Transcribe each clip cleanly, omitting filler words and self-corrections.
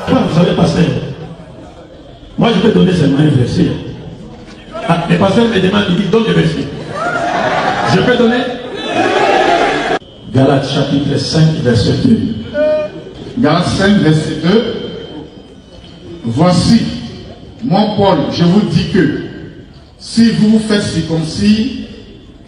Vous savez, pasteur, moi je peux donner seulement un verset. Ah, les pasteurs me demandent, ils disent donne le verset. Je peux donner Galates chapitre 5, verset 2. Galates 5, verset 2. Voici, moi Paul, je vous dis que si vous vous faites circoncis,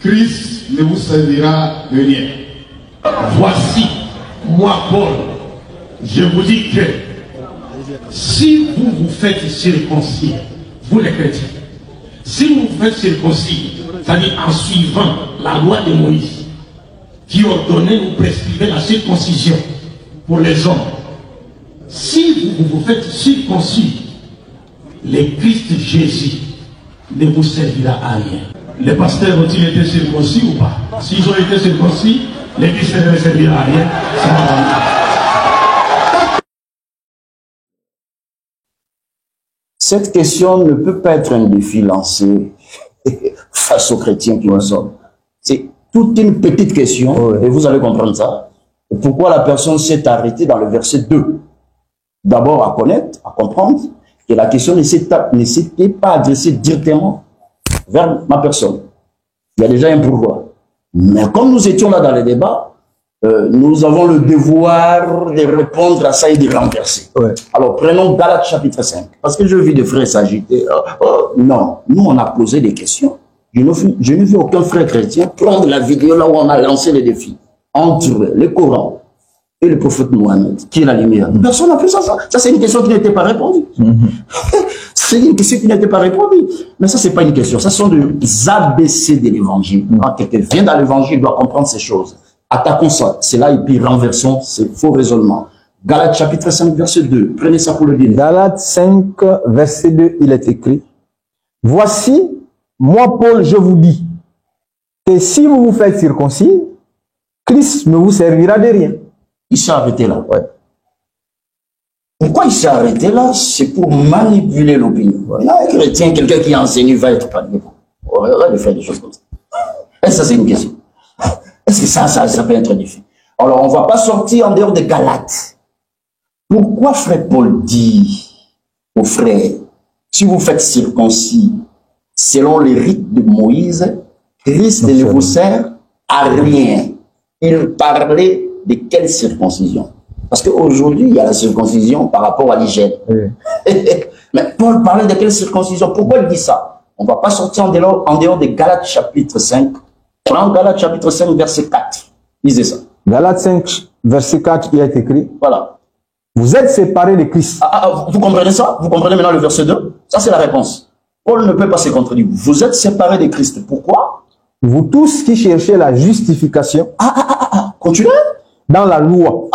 Christ ne vous servira de rien. Voici, moi Paul, je vous dis que si vous vous faites circoncis, vous les chrétiens, si vous vous faites circoncis, c'est-à-dire en suivant la loi de Moïse, qui ordonnait ou prescrivait la circoncision pour les hommes, si vous vous faites circoncis, le Christ Jésus ne vous servira à rien. Les pasteurs ont-ils été circoncis ou pas? S'ils ont été circoncis, le Christ ne leur servira à rien. Ça va. Cette question ne peut pas être un défi lancé face aux chrétiens qui nous sommes. C'est toute une petite question, et vous allez comprendre ça. Pourquoi la personne s'est arrêtée dans le verset 2? D'abord à connaître, à comprendre que la question ne s'était pas adressée directement vers ma personne. Il y a déjà un pourquoi. Mais comme nous étions là dans le débat, nous avons le devoir de répondre à ça et de renverser. Alors prenons Galates chapitre 5. Parce que je vis des frères s'agiter. Non, nous on a posé des questions. Je ne vu aucun frère chrétien prendre la vidéo là où on a lancé le défi entre le Coran et le prophète Mohammed, qui est la lumière. Personne n'a fait ça. Ça c'est une question qui n'était pas répondue. C'est une question qui n'était pas répondue. Mais ça, c'est pas une question. Ça sont des ABC de l'évangile. Quand quelqu'un vient dans l'évangile, il doit comprendre ces choses. Attaquons ça. C'est là et puis renversons ce faux raisonnement. Galates chapitre 5, verset 2. Prenez ça pour le dire. Galates 5, verset 2, il est écrit. Voici, moi Paul, je vous dis que si vous vous faites circoncis, Christ ne vous servira de rien. Il s'est arrêté là. Pourquoi il s'est arrêté là? C'est pour manipuler l'opinion. Il y a un chrétien, quelqu'un qui enseigne, va être paniqué. On va faire des choses comme ça. Et ça, c'est une question. Est-ce que ça peut être difficile? Alors, on ne va pas sortir en dehors de Galates. Pourquoi frère Paul dit aux frères, si vous faites circoncis selon les rites de Moïse, Christ ne vous sert à rien? Il parlait de quelle circoncision? Parce qu'aujourd'hui, il y a la circoncision par rapport à l'hygiène. Mais Paul parlait de quelle circoncision? Pourquoi il dit ça? On ne va pas sortir en dehors de Galates chapitre 5. Prends Galates chapitre 5, verset 4. Lisez ça. Galates 5, verset 4, il est écrit. Voilà. Vous êtes séparés de Christ. Vous comprenez ça? Vous comprenez maintenant le verset 2? Ça, c'est la réponse. Paul ne peut pas se contredire. Vous êtes séparés de Christ. Pourquoi? Vous tous qui cherchez la justification. Continuez. Dans la loi.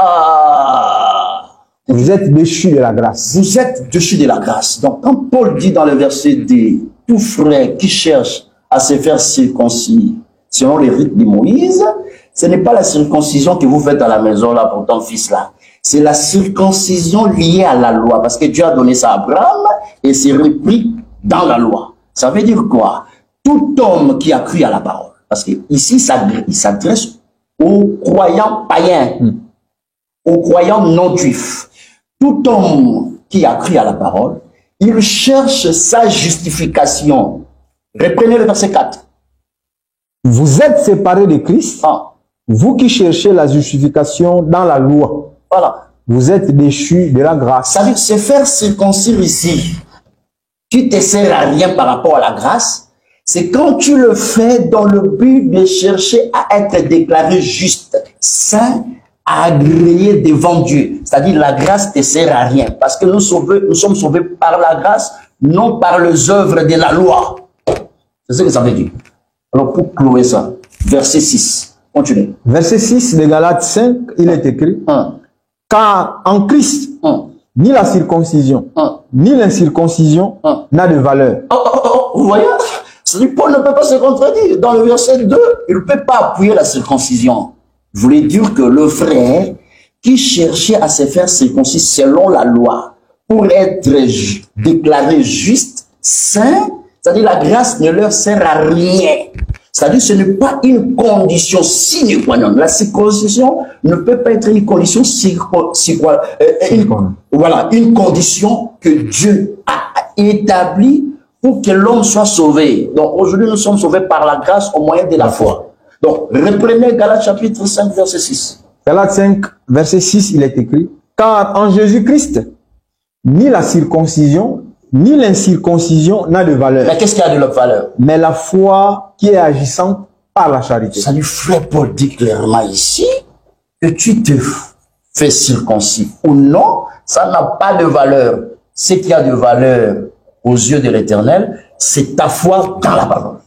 Vous êtes déchus de la grâce. Vous êtes déchus de la grâce. Donc, quand Paul dit dans le verset 2, tout frère qui cherche à se faire circoncis selon les rites de Moïse, ce n'est pas la circoncision que vous faites à la maison là pour ton fils là. C'est la circoncision liée à la loi. Parce que Dieu a donné ça à Abraham et c'est repris dans la loi. Ça veut dire quoi? Tout homme qui a cru à la parole. Parce que ici, il s'adresse aux croyants païens, aux croyants non juifs. Tout homme qui a cru à la parole, il cherche sa justification. Reprenez le verset 4. Vous êtes séparés de Christ, vous qui cherchez la justification dans la loi. Voilà. Vous êtes déchus de la grâce. Ça veut dire se faire circoncire ici, qui ne te sert à rien par rapport à la grâce, c'est quand tu le fais dans le but de chercher à être déclaré juste, saint, agréé devant Dieu. C'est-à-dire la grâce ne te sert à rien. Parce que nous sommes sauvés par la grâce, non par les œuvres de la loi. C'est ce que ça veut dire. Alors pour clouer ça, verset 6, continuez. Verset 6 de Galates 5, il est écrit. Car en Christ, ni la circoncision, ni l'incirconcision n'a de valeur. Vous voyez? Paul ne peut pas se contredire. Dans le verset 2, il ne peut pas appuyer la circoncision. Je voulais dire que le frère qui cherchait à se faire circoncire selon la loi pour être déclaré juste, saint, c'est-à-dire la grâce ne leur sert à rien. C'est-à-dire ce n'est pas une condition sine qua non. La circoncision ne peut pas être une condition voilà, une condition que Dieu a établie pour que l'homme soit sauvé. Donc aujourd'hui, nous sommes sauvés par la grâce au moyen de la foi. Donc reprenez Galates chapitre 5, verset 6. Galates 5, verset 6, il est écrit, car en Jésus-Christ, ni la circoncision, ni l'incirconcision n'a de valeur. Mais qu'est-ce qui a de valeur? Mais la foi qui est agissante par la charité. Ça lui frère Paul dit clairement ici que tu te fais circoncis ou non, ça n'a pas de valeur. Ce qui a de valeur aux yeux de l'Éternel, c'est ta foi dans la parole.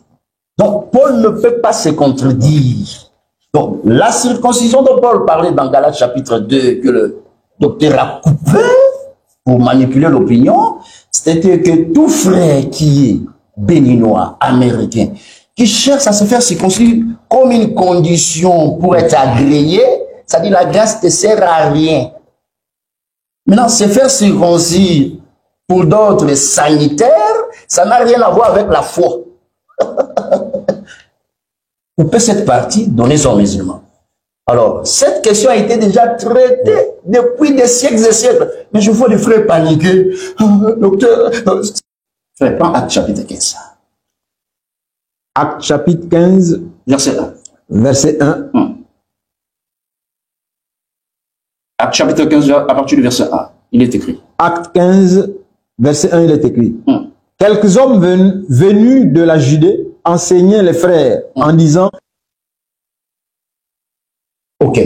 Donc Paul ne peut pas se contredire. Donc la circoncision de Paul parlait dans Galates chapitre 2 que le docteur a coupé pour manipuler l'opinion, c'était que tout frère qui est béninois, américain, qui cherche à se faire circoncire comme une condition pour être agréé, c'est-à-dire la grâce ne sert à rien. Maintenant, se faire circoncire pour d'autres sanitaires, ça n'a rien à voir avec la foi. Coupez cette partie, donnez-en aux musulmans. Alors, cette question a été déjà traitée depuis des siècles et siècles. Mais je vois des frères paniquer. Docteur, frère, prends Actes chapitre 15. Actes chapitre 15, Verset 1. verset 1. Actes chapitre 15, à partir du verset 1, il est écrit. Acte 15, verset 1, il est écrit. Quelques hommes venus de la Judée enseignaient les frères en disant... Ok.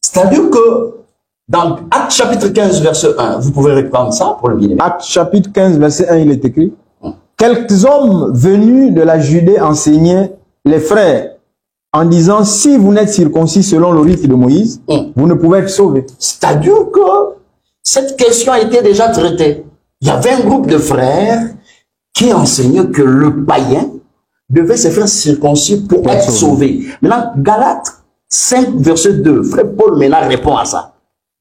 C'est-à-dire que dans Acte chapitre 15, verset 1, vous pouvez reprendre ça pour le bien-aimé. Acte chapitre 15, verset 1, il est écrit. Quelques hommes venus de la Judée enseignaient les frères en disant, si vous n'êtes circoncis selon le rite de Moïse, vous ne pouvez être sauvés. C'est-à-dire que cette question a été déjà traitée. Il y avait un groupe de frères qui enseignaient que le païen devait se faire circoncis pour être sauvé. Maintenant, Galates 5, verset 2, frère Paul maintenant répond à ça.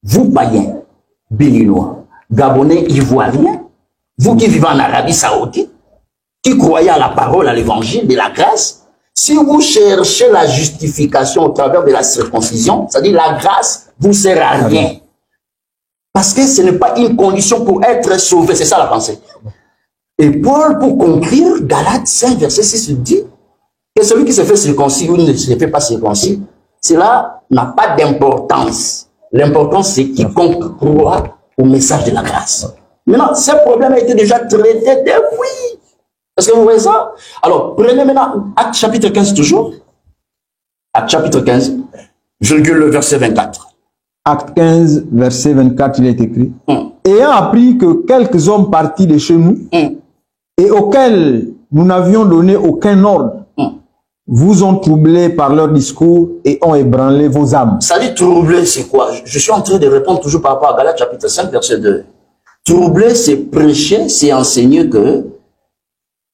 Vous païens, béninois, gabonais, ivoiriens, vous qui vivez en Arabie Saoudite, qui croyez à la parole, à l'évangile de la grâce, si vous cherchez la justification au travers de la circoncision, c'est-à-dire la grâce vous sert à rien. Parce que ce n'est pas une condition pour être sauvé, c'est ça la pensée. Et Paul, pour conclure, Galates 5, verset 6 dit que celui qui se fait circoncis ou ne se fait pas circoncis, cela n'a pas d'importance. L'important, c'est quiconque croit au message de la grâce. Maintenant, ce problème a été déjà traité depuis. Est-ce que vous voyez ça? Alors, prenez maintenant Acte chapitre 15 toujours. Acte chapitre 15, virgule le verset 24. Acte 15, verset 24, il est écrit. Ayant appris que quelques hommes partis de chez nous et auxquels nous n'avions donné aucun ordre, vous ont troublé par leur discours et ont ébranlé vos âmes. Ça dit troubler, c'est quoi? Je suis en train de répondre toujours par rapport à Galates chapitre 5, verset 2. Troubler, c'est prêcher, c'est enseigner que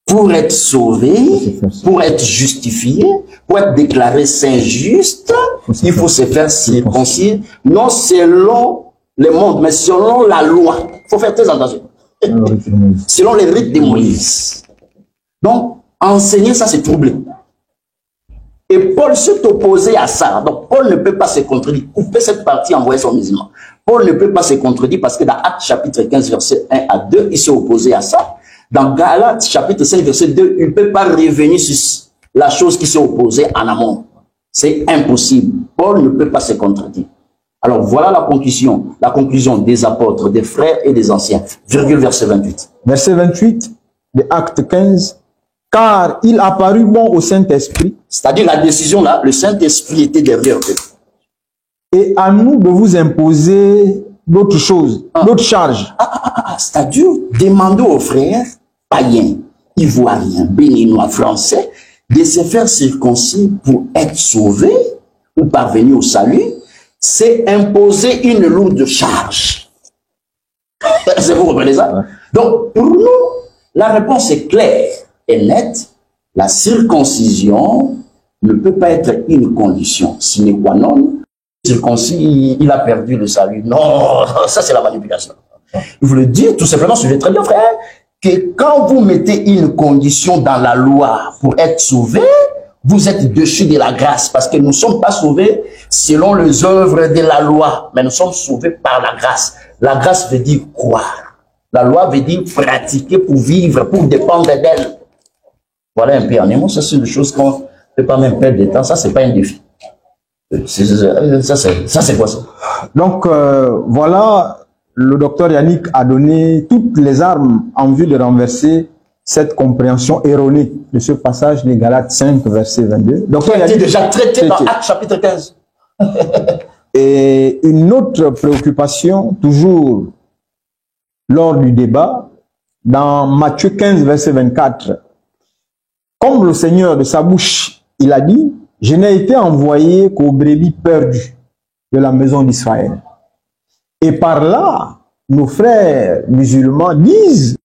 pour être sauvé, pour être justifié, pour être déclaré saint juste, il faut se faire circoncire, non selon le monde, mais selon la loi. Il faut faire très attention. Selon les rites de Moïse. Donc, enseigner ça, c'est troubler. Et Paul s'est opposé à ça. Donc, Paul ne peut pas se contredire. Couper cette partie, envoyer son musulman. Paul ne peut pas se contredire parce que dans Actes chapitre 15, verset 1 à 2, il s'est opposé à ça. Dans Galates chapitre 5, verset 2, il ne peut pas revenir sur la chose qui s'est opposée en amont. C'est impossible. Paul ne peut pas se contredire. Alors, voilà la conclusion des apôtres, des frères et des anciens. Virgule verset 28. Verset 28 de Acte 15. Car il a paru bon au Saint-Esprit. C'est-à-dire la décision là, le Saint-Esprit était derrière eux. Et à nous de vous imposer d'autres choses, d'autres charges. C'est-à-dire demander aux frères païens, ivoiriens, béninois, français, de se faire circoncire pour être sauvés ou parvenir au salut, c'est imposer une lourde charge. Est-ce que vous comprenez ça? Donc, pour nous, la réponse est claire et nette. La circoncision ne peut pas être une condition sine qua non. Circoncis, il a perdu le salut. Non, ça c'est la manipulation. Je voulais dire tout simplement, suivez très bien frère, que quand vous mettez une condition dans la loi pour être sauvé, vous êtes dessus de la grâce, parce que nous ne sommes pas sauvés selon les œuvres de la loi, mais nous sommes sauvés par la grâce. La grâce veut dire quoi? La loi veut dire pratiquer pour vivre, pour dépendre d'elle. Voilà un peu en émo, ça c'est une chose qu'on ne peut pas même perdre de temps, ça c'est pas un défi. Ça c'est quoi ça? Donc voilà, le docteur Yannick a donné toutes les armes en vue de renverser cette compréhension erronée de ce passage des Galates 5, verset 22. Donc, il a été déjà traité dans Actes chapitre 15. Et une autre préoccupation, toujours lors du débat, dans Matthieu 15, verset 24, comme le Seigneur de sa bouche, il a dit, je n'ai été envoyé qu'aux brebis perdues de la maison d'Israël. Et par là, nos frères musulmans disent